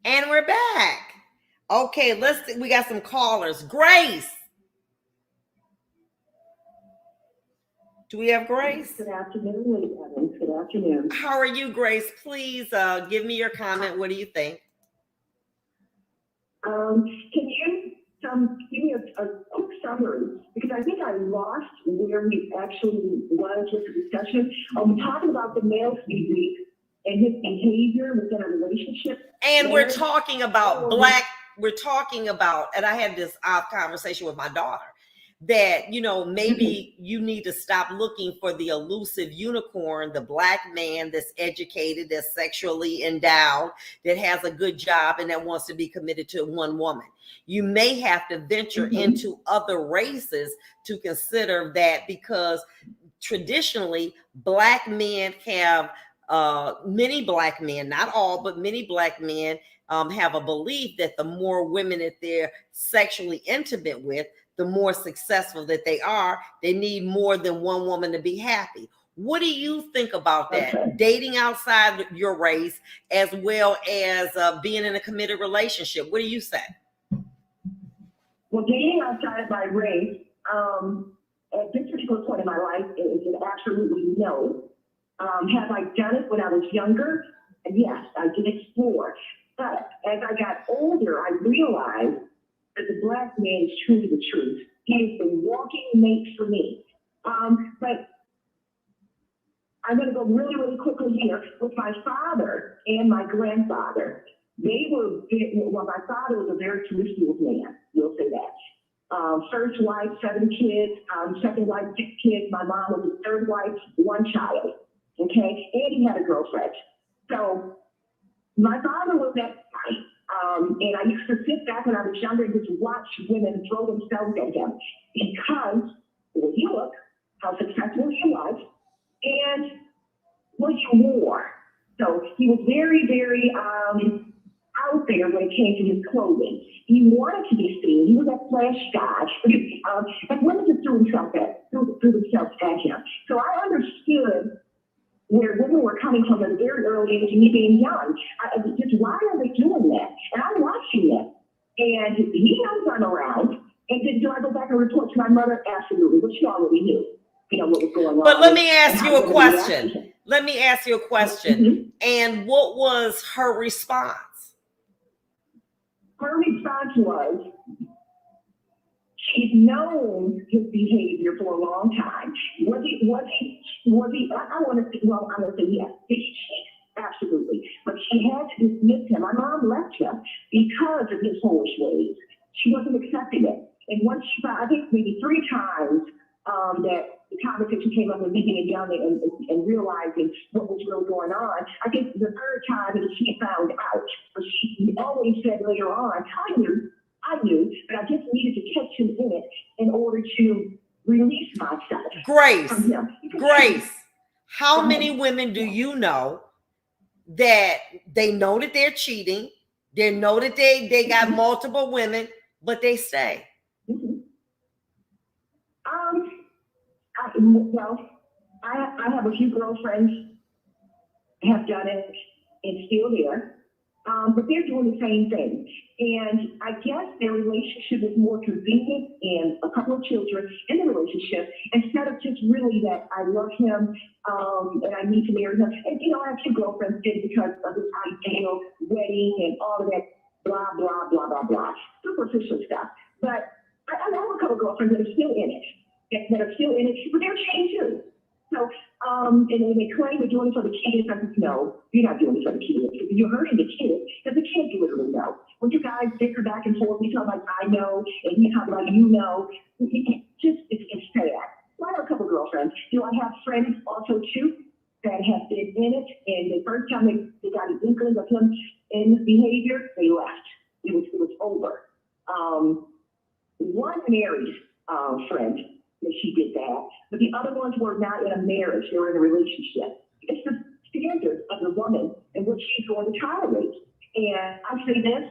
And we're back. Okay, let's see. We got some callers. Grace. Do we have Grace? Good afternoon, Lady Evans. Good afternoon. How are you, Grace? Please give me your comment. What do you think? Can you give me a quick summary? Because I think I lost where we actually was with the discussion. Talking about the male species and his behavior within a relationship. And we're talking about we're talking about, and I had this conversation with my daughter, that, maybe you need to stop looking for the elusive unicorn, the black man that's educated, that's sexually endowed, that has a good job, and that wants to be committed to one woman. You may have to venture into other races to consider that, because traditionally black men have many black men, not all, but many black men have a belief that the more women that they're sexually intimate with, the more successful that they are. They need more than one woman to be happy. What do you think about that? Okay. Dating outside your race, as well as being in a committed relationship. What do you say? Well, dating outside of my race, at this particular point in my life, is an absolutely no. Have I done it when I was younger? Yes, I did explore. But as I got older, I realized that the black man is truly the truth. He is the walking mate for me. But I'm going to go really, really quickly here with my father and my grandfather. They were, well, my father was a very promiscuous man, we'll say that. First wife, 7 kids. Second wife, 6 kids. My mom was the third wife, 1 child. Okay, and he had a girlfriend. So my father was that guy. And I used to sit back when I was younger and just watch women throw themselves at him because what he looked, how successful he was, and what he wore. So he was very, very out there when it came to his clothing. He wanted to be seen. He was a flash guy. But women just threw themselves at him. So I understood where women were coming from at a very early age, and me being young. Just why are they doing that? And I'm watching it. And he knows I'm around. And do I go back and report to my mother? Absolutely. But she already knew, what was going on. But let me ask you a question. Let me ask you a question. And what was her response? Her response was, she's known his behavior for a long time. Was he, I want to say, well, I'm going to say yes. Absolutely. But she had to dismiss him. My mom left him because of his foolish ways. She wasn't accepting it. And once she, I think maybe 3 times that the conversation came up with me being young and realizing what was really going on. I think the 3rd time that she found out, but she always said later on, I knew, but I just needed to catch him in it in order to release myself. Grace, how many women do you know that they know that they're cheating, they know that they got multiple women, but they stay? I have a few girlfriends have done it and still there. But they're doing the same thing. And I guess their relationship is more convenient and a couple of children in the relationship instead of just really that I love him and I need to marry him. And, I have 2 girlfriends did because of this ideal wedding and all of that blah, blah, blah, blah, blah. Superficial stuff. But I have a couple of girlfriends that are still in it, but they're chained too. So, and they claim they're doing it for the kids. I said, no, you're not doing it for the kids. You're hurting the kids, because the kids literally know. When you guys bicker back and forth, you talk like, I know, and you talk like, it's sad. So I have a couple of girlfriends. I have friends also too that have been in it, and the first time they got an inkling of him in his behavior, they left. It was over. One married friend, that she did that, but the other ones were not in a marriage, they were in a relationship. It's the standard of the woman and what she's going to tolerate. And I say this,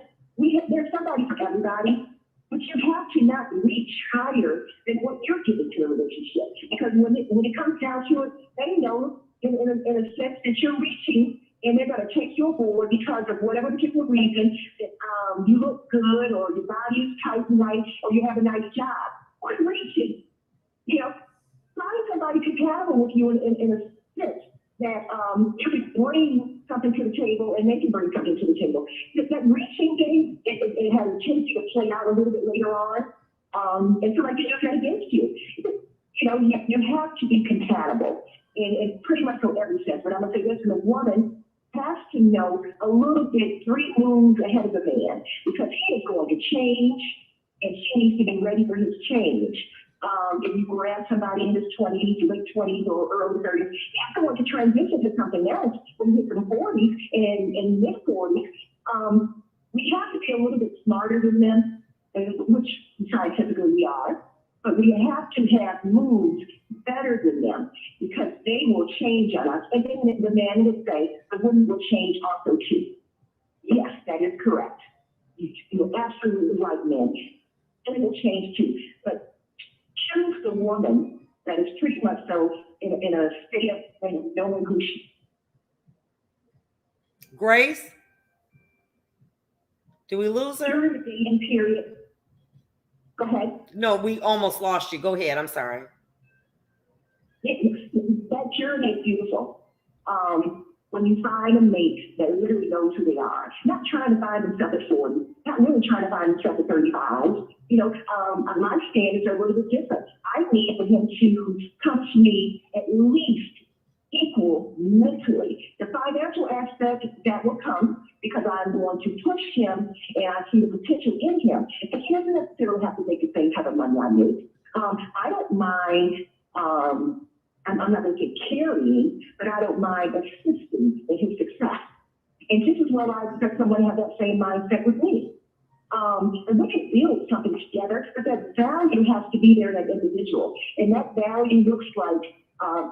there's somebody for everybody, but you have to not reach higher than what you're giving to a relationship. Because when it comes down to it, they know in a sense that you're reaching and they're going to take you aboard because of whatever particular reason that you look good or your body is tight and nice or you have a nice job. Quit reaching. You know, find somebody compatible with you in a sense that you can bring something to the table and they can bring something to the table. That reaching thing, it has a tendency to play out a little bit later on, and so I can use that against you. You know, you have to be compatible in pretty much for every sense. But I'm going to say this, the woman has to know a little bit 3 moves ahead of the man because he is going to change and she needs to be ready for his change. If you grab somebody in his 20s, late 20s or early 30s, he's going to transition to something else when you get to the 40s and mid 40s. We have to be a little bit smarter than them, which scientifically we are, but we have to have moves better than them because they will change on us. And then the man would say, the woman will change also too. Yes, that is correct. You're absolutely right, man. And it will change too. But choose the woman that is pretty much so in a state of knowing who she is. Grace? Do we lose her? During the dating period. Go ahead. No, we almost lost you. Go ahead. I'm sorry. That journey is beautiful. When you find a mate that literally knows who they are, not trying to find themselves at 40, not really trying to find themselves at 35. You know, my standards are a little bit different. I need for him to come to me at least equal mentally. The financial aspect, that will come because I'm going to push him and I see the potential in him. And he doesn't necessarily have to make the same type of money I make. I don't mind, I'm not going to say carrying, but I don't mind assisting in his success. And just as well, I expect someone to have that same mindset with me. And we can build something together, but that value has to be there in that individual. And that value looks like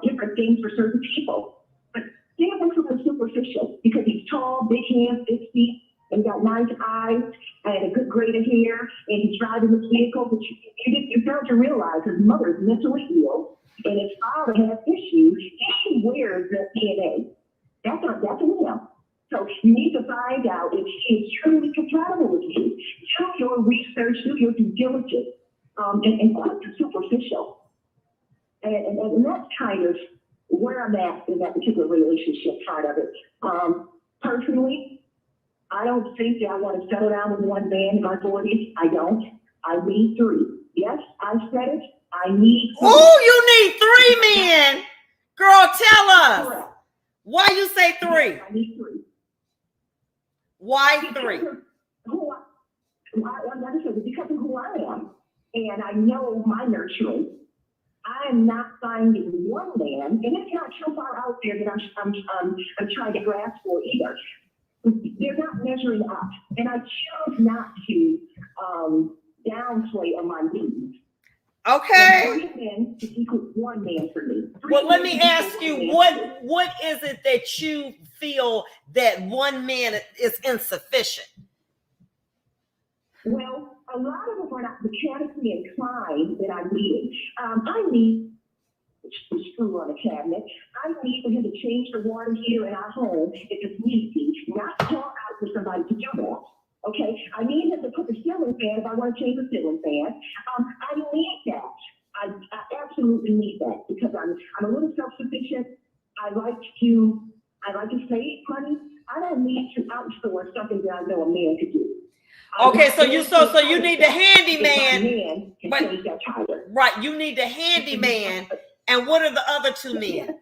different things for certain people. But stay away from the superficial because he's tall, big hands, big feet, and got nice eyes and a good grade of hair, and he's driving this vehicle. But you fail to realize his mother is mentally ill, and his father has issues. He wears the DNA. That's in him. So you need to find out if he is truly compatible with you. Do your research, do your due diligence, and quit the superficial. And that's kind of where I'm at in that particular relationship part of it. Personally, I don't think that I want to settle down with one man in my 40s. I don't. I need 3. Yes, I said it. I need 3. Oh, you need 3 men. Girl, tell us. Correct. Why you say 3? Yes, I need 3. Why 3? Because of who I am, and I know my nurturing. I am not finding one man, and it's not so far out there that I'm trying to grasp for either. They're not measuring up, and I choose not to downplay on my needs. Okay. 3 men is equal to 1 man for me. Well, let me ask you, what is it that you feel that 1 man is insufficient? Well, a lot of them are not mechanically inclined that I need. I need a screw on a cabinet. I need for him to change the water heater in our home if it's need be, not call out for somebody to do that. Okay, I need him to put the ceiling fan if I want to change the ceiling fan. I need that. I absolutely need that because I'm a little self-sufficient. I like to save money. I don't need to outsource something that I know a man could do. Okay, so you need the handyman. But, right, you need the handyman. And what are the other 2 men?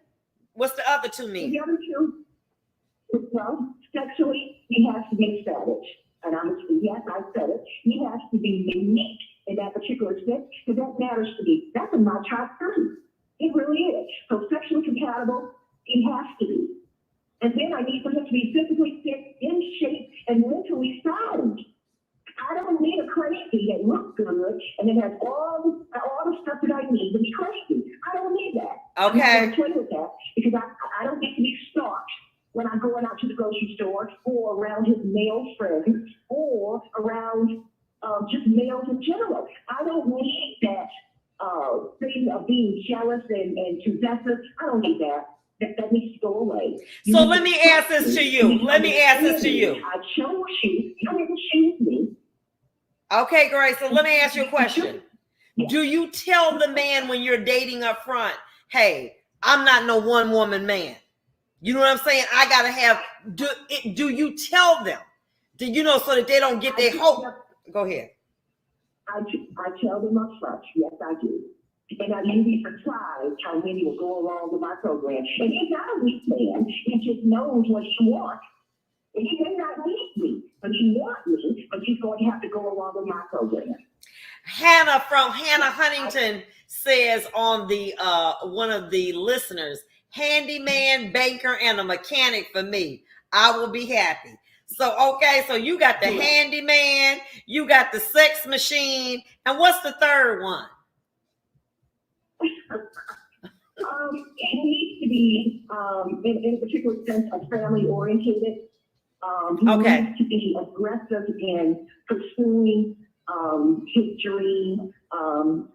What's the other 2 men? The other 2, well, sexually, he has to be savage. And yes, I said it. He has to be unique in that particular sense, because that matters to me. That's in my top 3. It really is. So sexually compatible, he has to be. And then I need for him to be physically fit, in shape, and mentally sound. I don't need a crazy that looks good and then has all the stuff that I need to be crazy. I don't need that. Okay. I'm not going to play with that because I don't get to be stalked when I'm going out to the grocery store or around his male friends or around just males in general. I don't need that thing of being jealous and possessive. I don't need that. that needs to go away. So let me ask this to you. Let me ask this to you. I chose you. You don't have to choose me. Okay, Grace. So let me ask you a question. Do you tell the man when you're dating up front, hey, I'm not no one woman man? You know what I'm saying? I gotta have. Do you tell them? Do you know so that they don't get their hope? Go ahead. I tell them up front. Yes, I do. And I'd be surprised how many will go along with my program. And he's not a weak man. He just knows what you want. And he may not need me, but you want me, but he's going to have to go along with my program. Hannah Huntington says on the one of the listeners, handyman, banker, and a mechanic for me. I will be happy. So, okay, so you got the handyman, you got the sex machine, and what's the third one? He needs to be, in a particular sense, a family oriented. He needs to be aggressive in pursuing his dream and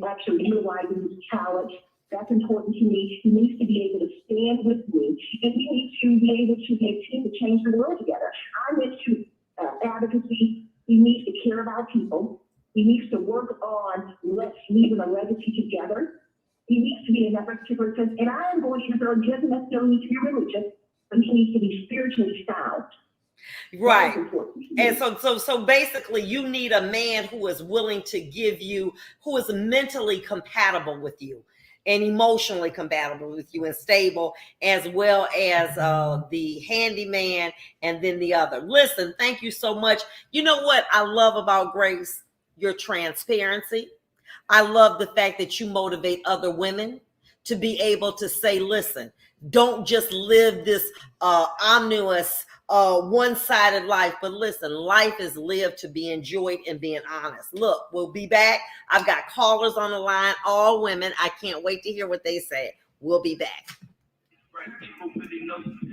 actually utilizing his talent. That's important to me. He needs to be able to stand with me, and we need to be able to be a team to change the world together. I'm into advocacy. He needs to care about people. He needs to work on leaving a legacy together. He needs to be in that particular sense. And I am going to he doesn't necessarily need to be religious, but he needs to be spiritually sound. Right. And so basically you need a man who is willing to give you, who is mentally compatible with you and emotionally compatible with you and stable, as well as the handyman and then the other. Listen, thank you so much. You know what I love about Grace? Your transparency. I love the fact that you motivate other women to be able to say, listen, don't just live this omnibus one-sided life, but listen, life is lived to be enjoyed and being honest. Look, we'll be back. I've got callers on the line, all women. I can't wait to hear what they say. We'll be back.